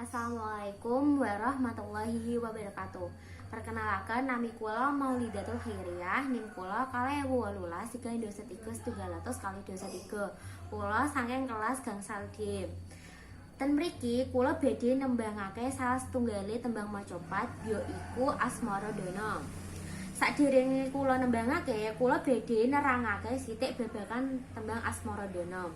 Assalamualaikum warahmatullahi wabarakatuh. Perkenalkan nami kula Maulidatul Khairiyah, nim kula 2018 323 kula saking kelas gangsal D. Ten mriki kula badhe nembangake salah setunggale tembang macapat yaiku Asmaradana. Sakderenge kula nembangake, kula badhe nerangake sithik babagan tembang Asmaradana.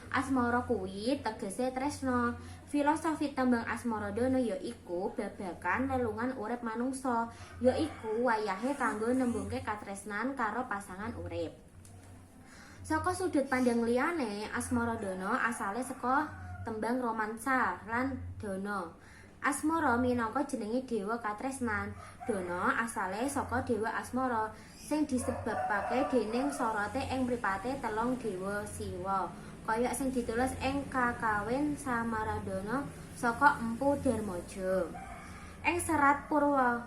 Asmara kuwi tegese tresna. Filosofi tembang Asmaradana yaiku babagan lelungan urip manungsa, yaiku wayahe kanggo nembungke katresnan karo pasangan urip. Saka sudut pandang liyane, Asmaradana asale saka tembang romansa lan dana. Asmara minangka jenenge dewa katresnan. Dana asale saka dewa Asmara sing disebabake dening sorote ing mripate telung dewa Siwa. Kaya sing ditulis ing Kakawin Samaradana saka Empu Darmaja. Ing serat Purwa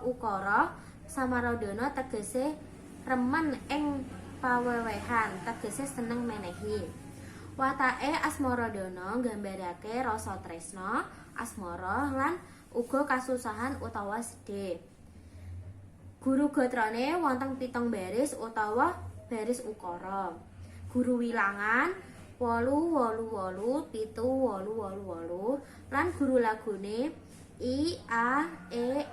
Ukara, Samaradana tegese remen ing pawewehan, tegese seneng menehi. Watake Asmaradana nggambarake rasa tresna, asmara lan uga kasusahan utawa sedih. Guru gatrane wonten 7 baris utawa baris ukara. Guru wilangan 888 7888 lan guru lagune I A E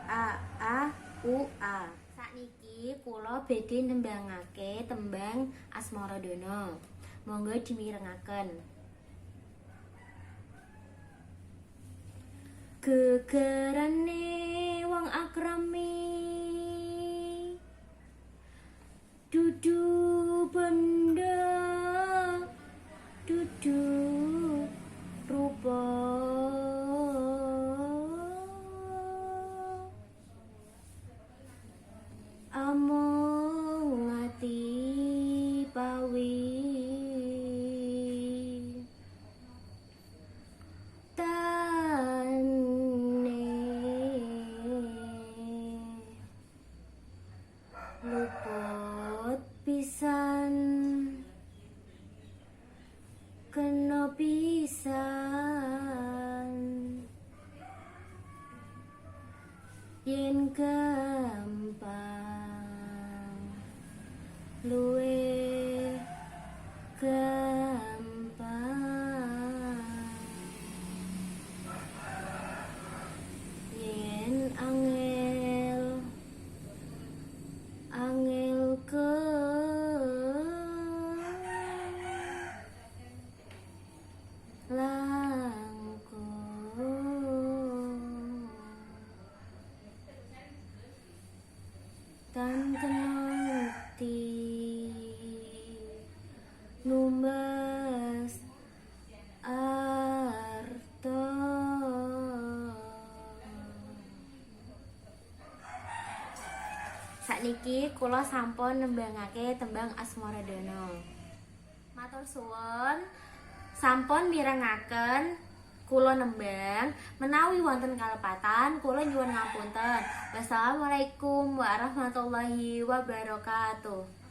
A U A. Sakniki kula badhe nembangake tembang Asmaradana. Monggo dimirengaken. Gegerane wong akrami dudu benda dudu rupa amung ati pawi tane luput pisan kena pisan yen gampang luwe gampang yen angel ke tan kenoti numbas arto sakniki kula sampun nembangake tembang Asmaradana. Matur suwun sampun mirengaken kula nembang. Menawi wonten kalepatan kula nyuwun ngapunten. Wassalamualaikum warahmatullahi wabarakatuh.